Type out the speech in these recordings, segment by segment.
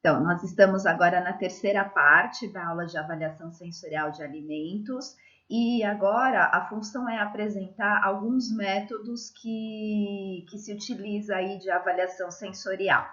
Então, nós estamos agora na terceira parte da aula de avaliação sensorial de alimentos e agora a função é apresentar alguns métodos que se utiliza aí de avaliação sensorial.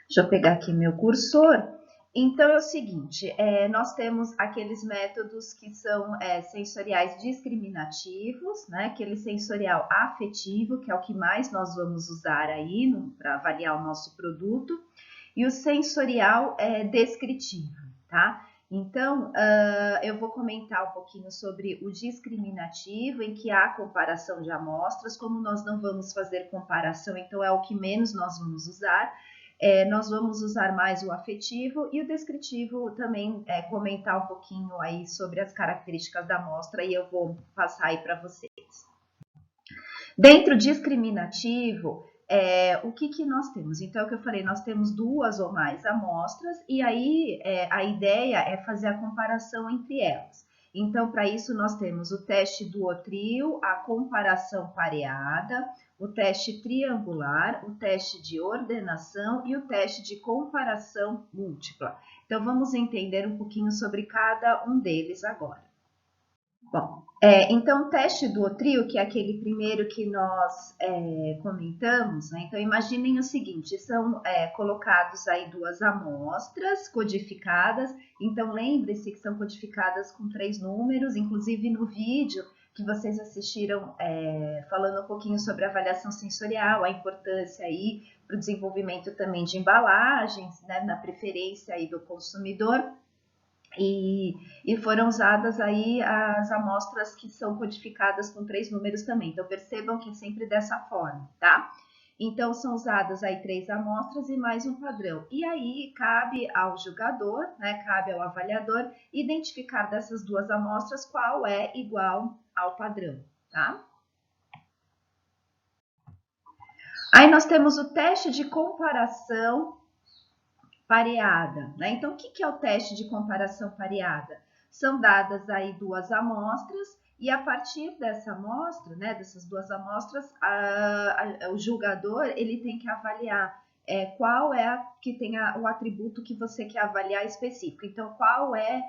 Deixa eu pegar aqui meu cursor. Então, é o seguinte, nós temos aqueles métodos que são sensoriais discriminativos, né? Aquele sensorial afetivo, que é o que mais nós vamos usar aí para avaliar o nosso produto, e o sensorial descritivo, tá? Então, eu vou comentar um pouquinho sobre o discriminativo, em que há comparação de amostras. Como nós não vamos fazer comparação, então é o que menos nós vamos usar. Nós vamos usar mais o afetivo e o descritivo também, comentar um pouquinho aí sobre as características da amostra e eu vou passar aí para vocês. Dentro do discriminativo, o que nós temos? Então, é o que eu falei, nós temos duas ou mais amostras e aí a ideia é fazer a comparação entre elas. Então, para isso, nós temos o teste duotrio, a comparação pareada, o teste triangular, o teste de ordenação e o teste de comparação múltipla. Então, vamos entender um pouquinho sobre cada um deles agora. Bom, então o teste duotrio, que é aquele primeiro que nós comentamos, né? Então imaginem o seguinte, são colocados aí duas amostras codificadas, então lembre-se que são codificadas com 3 números, inclusive no vídeo que vocês assistiram falando um pouquinho sobre avaliação sensorial, a importância aí para o desenvolvimento também de embalagens, né, na preferência aí do consumidor. E foram usadas aí as amostras que são codificadas com 3 números também. Então, percebam que é sempre dessa forma, tá? Então, são usadas aí 3 amostras e mais um padrão. E aí, cabe ao julgador, né, cabe ao avaliador, identificar dessas duas amostras qual é igual ao padrão, tá? Aí, nós temos o teste de comparação pareada, né? Então, o que é o teste de comparação pareada? São dadas aí 2 amostras e a partir dessa amostra, né, dessas 2 amostras, o julgador ele tem que avaliar qual é que tem o atributo que você quer avaliar específico. Então, qual é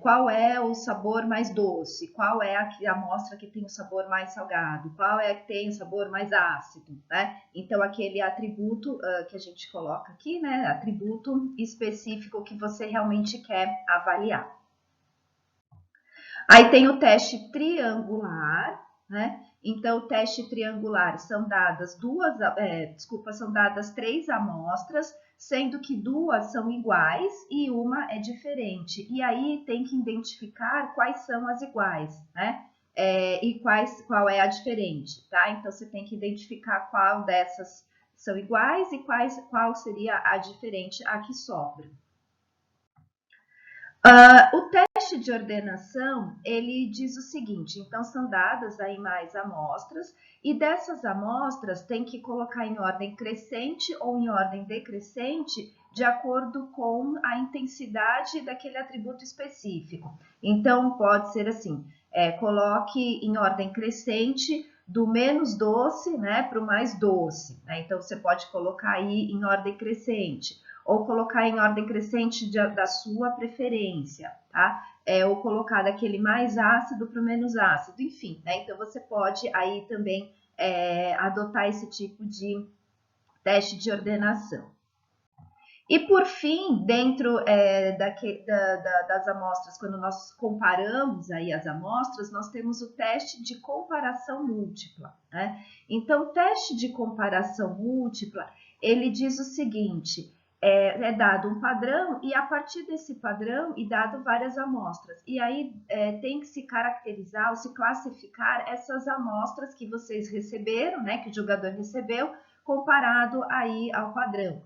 qual é o sabor mais doce, qual é a amostra que tem o sabor mais salgado, qual é a que tem o sabor mais ácido, né? Então, aquele atributo que a gente coloca aqui, né? Atributo específico que você realmente quer avaliar. Aí tem o teste triangular, né? Então, o teste triangular são dadas são dadas 3 amostras, sendo que 2 são iguais e uma é diferente. E aí tem que identificar quais são as iguais, né? E qual é a diferente, tá? Então, você tem que identificar qual dessas são iguais e qual seria a diferente, a que sobra. O teste de ordenação, ele diz o seguinte, então são dadas aí mais amostras e dessas amostras tem que colocar em ordem crescente ou em ordem decrescente de acordo com a intensidade daquele atributo específico. Então pode ser assim, coloque em ordem crescente do menos doce, né, para o mais doce, né? Então você pode colocar aí em ordem crescente ou colocar em ordem crescente da sua preferência, tá? Ou colocar daquele mais ácido para o menos ácido, enfim, né? Então, você pode aí também adotar esse tipo de teste de ordenação. E, por fim, dentro das amostras, quando nós comparamos aí as amostras, nós temos o teste de comparação múltipla, né? Então, o teste de comparação múltipla, ele diz o seguinte, é dado um padrão e a partir desse padrão e dado várias amostras. E aí tem que se caracterizar ou se classificar essas amostras que vocês receberam, né, que o julgador recebeu, comparado aí ao padrão.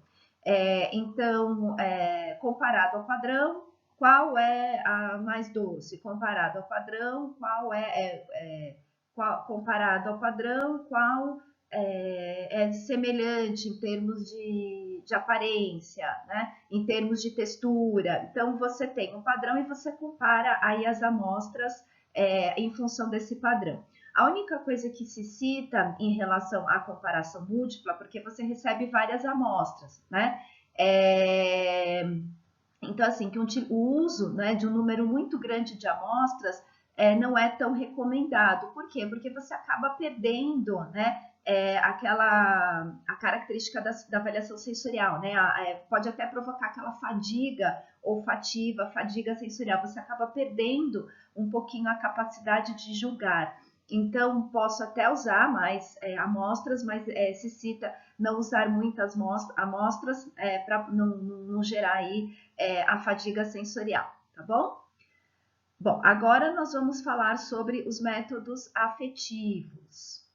Então, comparado ao padrão, qual é a mais doce? Comparado ao padrão, comparado ao padrão, qual é semelhante em termos de aparência, né? Em termos de textura. Então, você tem um padrão e você compara aí as amostras em função desse padrão. A única coisa que se cita em relação à comparação múltipla, porque você recebe várias amostras, né? Então, assim, que o uso, né, de um número muito grande de amostras não é tão recomendado. Por quê? Porque você acaba perdendo, né, a característica da avaliação sensorial, né? Pode até provocar aquela fadiga olfativa, fadiga sensorial. Você acaba perdendo um pouquinho a capacidade de julgar. Então, posso até usar mais amostras, mas se cita não usar muitas amostras para não gerar aí a fadiga sensorial, tá bom? Bom, agora nós vamos falar sobre os métodos afetivos.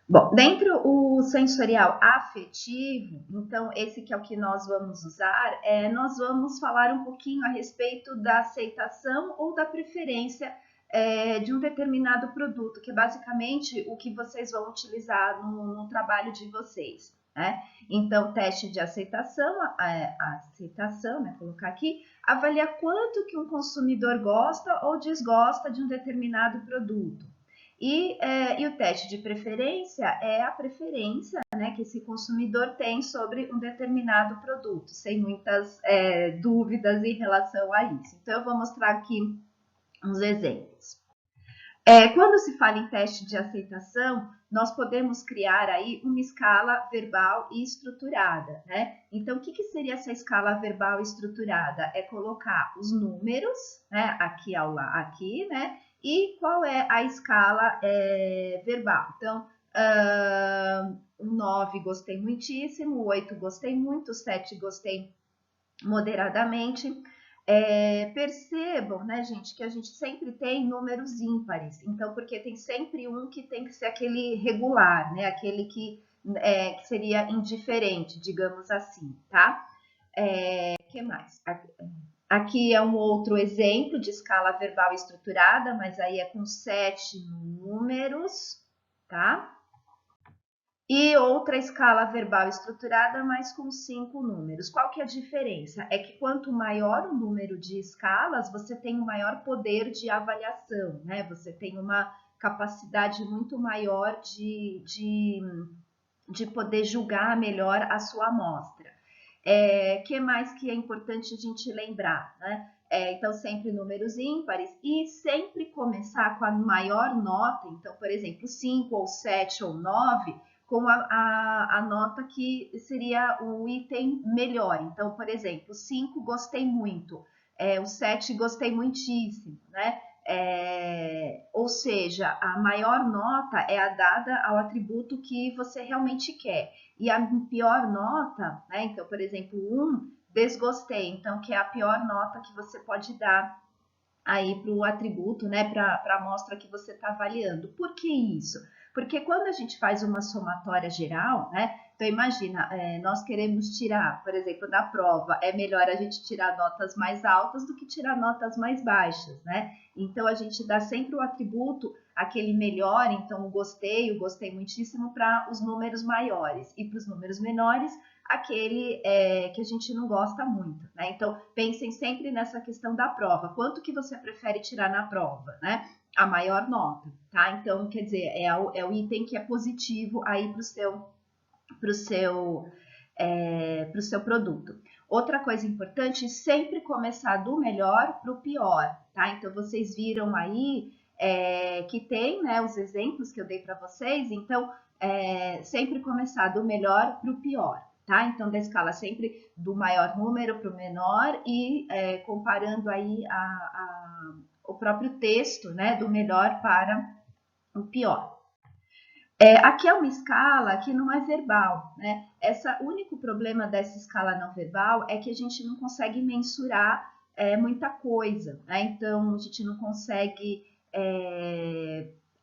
Bom, dentro o sensorial afetivo, então esse que é o que nós vamos usar, nós vamos falar um pouquinho a respeito da aceitação ou da preferência de um determinado produto, que é basicamente o que vocês vão utilizar no trabalho de vocês, né? Então, teste de aceitação, né, colocar aqui, avalia quanto que um consumidor gosta ou desgosta de um determinado produto. E o teste de preferência é a preferência, né, que esse consumidor tem sobre um determinado produto, sem muitas dúvidas em relação a isso. Então, eu vou mostrar aqui uns exemplos. Quando se fala em teste de aceitação, nós podemos criar aí uma escala verbal e estruturada, né? Então, o que seria essa escala verbal e estruturada? É colocar os números, né, aqui, né? E qual é a escala verbal? Então, o 9 gostei muitíssimo, o 8 gostei muito, o 7 gostei moderadamente. Percebam, né, gente, que a gente sempre tem números ímpares, então, porque tem sempre um que tem que ser aquele regular, né, aquele que seria indiferente, digamos assim, tá? Que mais? Aqui é um outro exemplo de escala verbal estruturada, mas aí é com 7 números, tá? E outra escala verbal estruturada, mas com 5 números. Qual que é a diferença? É que quanto maior o número de escalas, você tem um maior poder de avaliação, né? Você tem uma capacidade muito maior de poder julgar melhor a sua amostra. Que mais que é importante a gente lembrar, né? Então, sempre números ímpares e sempre começar com a maior nota. Então, por exemplo, 5 ou 7 ou 9, com a nota que seria o item melhor. Então, por exemplo, 5 gostei muito, o 7 gostei muitíssimo, né? Ou seja, a maior nota é a dada ao atributo que você realmente quer. E a pior nota, né? Então, por exemplo, 1, desgostei. Então, que é a pior nota que você pode dar aí para o atributo, né? Para a amostra que você está avaliando. Por que isso? Porque quando a gente faz uma somatória geral, né? Então, imagina, nós queremos tirar, por exemplo, na prova, é melhor a gente tirar notas mais altas do que tirar notas mais baixas, né? Então, a gente dá sempre o atributo, aquele melhor, então o gostei muitíssimo para os números maiores. E para os números menores, aquele que a gente não gosta muito, né? Então, pensem sempre nessa questão da prova. Quanto que você prefere tirar na prova, né? A maior nota, tá? Então, quer dizer, é o item que é positivo aí para o seu produto. Outra coisa importante, sempre começar do melhor para o pior, tá? Então, vocês viram aí que tem, né, os exemplos que eu dei para vocês, então, sempre começar do melhor para o pior, tá? Então, da escala sempre do maior número para o menor e comparando aí o próprio texto, né, do melhor para o pior. Aqui é uma escala que não é verbal, né? O único problema dessa escala não verbal é que a gente não consegue mensurar muita coisa, né? Então, a gente não consegue,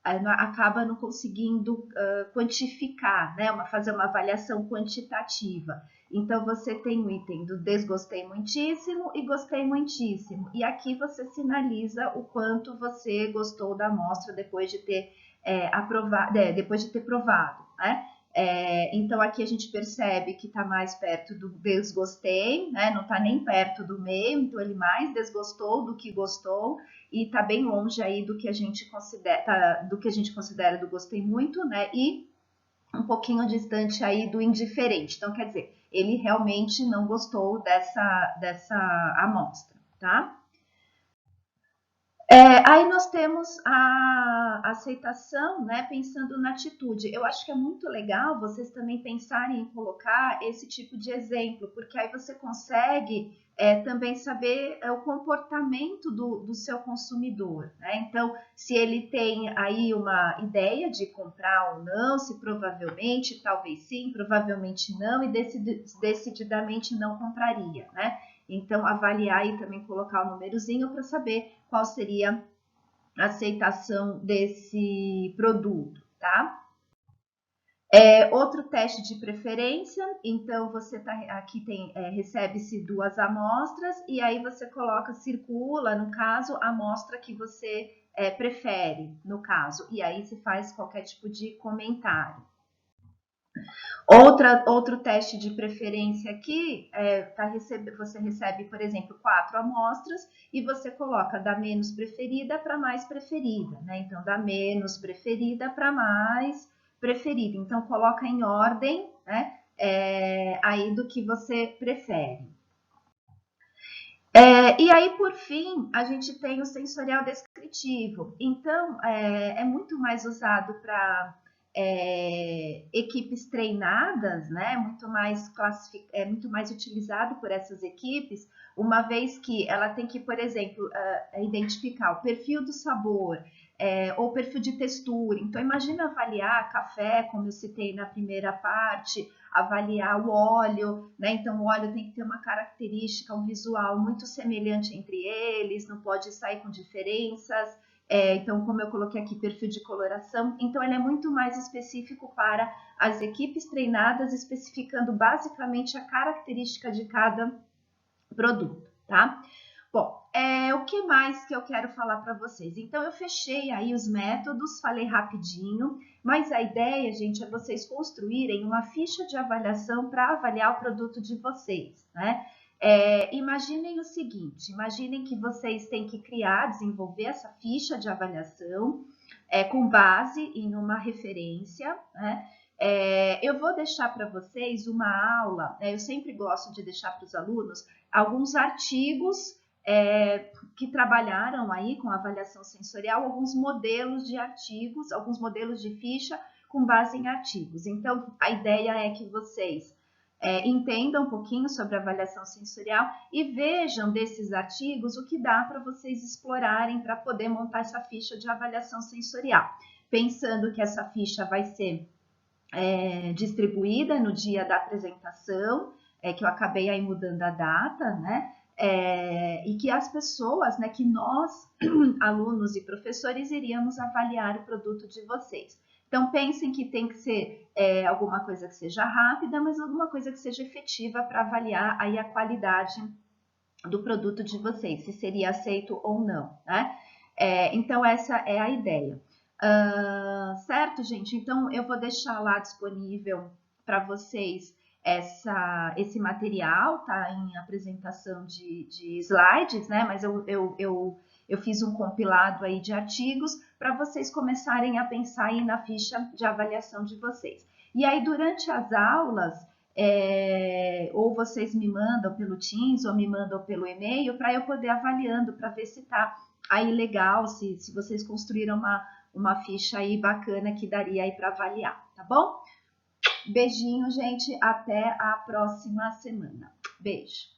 acaba não conseguindo quantificar, né? Fazer uma avaliação quantitativa. Então, você tem o item do desgostei muitíssimo e gostei muitíssimo. E aqui você sinaliza o quanto você gostou da amostra depois de ter depois de ter provado, né? Então, aqui a gente percebe que está mais perto do desgostei, né? Não está nem perto do meio, então ele mais desgostou do que gostou, e está bem longe aí do que a gente considera do gostei muito, né? E um pouquinho distante aí do indiferente. Então, quer dizer, ele realmente não gostou dessa amostra, tá? Aí nós temos a aceitação, né, pensando na atitude. Eu acho que é muito legal vocês também pensarem em colocar esse tipo de exemplo, porque aí você consegue também saber o comportamento do seu consumidor, né? Então, se ele tem aí uma ideia de comprar ou não, se provavelmente, talvez sim, provavelmente não, e decididamente não compraria, né? Então, avaliar e também colocar o númerozinho para saber qual seria a aceitação desse produto, tá? Outro teste de preferência, então você aqui recebe-se 2 amostras e aí você circula, no caso, a amostra que você prefere, no caso, e aí se faz qualquer tipo de comentário. Outro teste de preferência aqui, você recebe, por exemplo, 4 amostras e você coloca da menos preferida para mais preferida, né? Então, da menos preferida para mais preferida. Então, coloca em ordem, né? Aí do que você prefere. E aí, por fim, a gente tem o sensorial descritivo. Então, é muito mais usado para equipes treinadas, né? Muito mais utilizado por essas equipes, uma vez que ela tem que, por exemplo, identificar o perfil do sabor, ou perfil de textura. Então, imagina avaliar café, como eu citei na primeira parte, avaliar o óleo, né? Então, o óleo tem que ter uma característica, um visual muito semelhante entre eles, não pode sair com diferenças. Então, como eu coloquei aqui, perfil de coloração. Então, ele é muito mais específico para as equipes treinadas, especificando basicamente a característica de cada produto, tá? Bom, o que mais que eu quero falar para vocês? Então, eu fechei aí os métodos, falei rapidinho, mas a ideia, gente, é vocês construírem uma ficha de avaliação para avaliar o produto de vocês, né? Imaginem o seguinte, imaginem que vocês têm que desenvolver essa ficha de avaliação com base em uma referência, né? Eu vou deixar para vocês uma aula, eu sempre gosto de deixar para os alunos alguns artigos que trabalharam aí com avaliação sensorial, alguns modelos de artigos, alguns modelos de ficha com base em artigos. Então, a ideia é que vocês entendam um pouquinho sobre avaliação sensorial e vejam desses artigos o que dá para vocês explorarem para poder montar essa ficha de avaliação sensorial. Pensando que essa ficha vai ser distribuída no dia da apresentação, que eu acabei aí mudando a data, né? E que as pessoas, né, que nós, alunos e professores, iríamos avaliar o produto de vocês. Então, pensem que tem que ser alguma coisa que seja rápida, mas alguma coisa que seja efetiva para avaliar aí a qualidade do produto de vocês, se seria aceito ou não, né? Então, essa é a ideia. Certo, gente? Então, eu vou deixar lá disponível para vocês esse material, tá? Em apresentação de slides, né? Mas eu fiz um compilado aí de artigos para vocês começarem a pensar aí na ficha de avaliação de vocês. E aí, durante as aulas, ou vocês me mandam pelo Teams ou me mandam pelo e-mail para eu poder avaliando, para ver se tá aí legal, se vocês construíram uma ficha aí bacana que daria aí para avaliar, tá bom? Beijinho, gente, até a próxima semana. Beijo.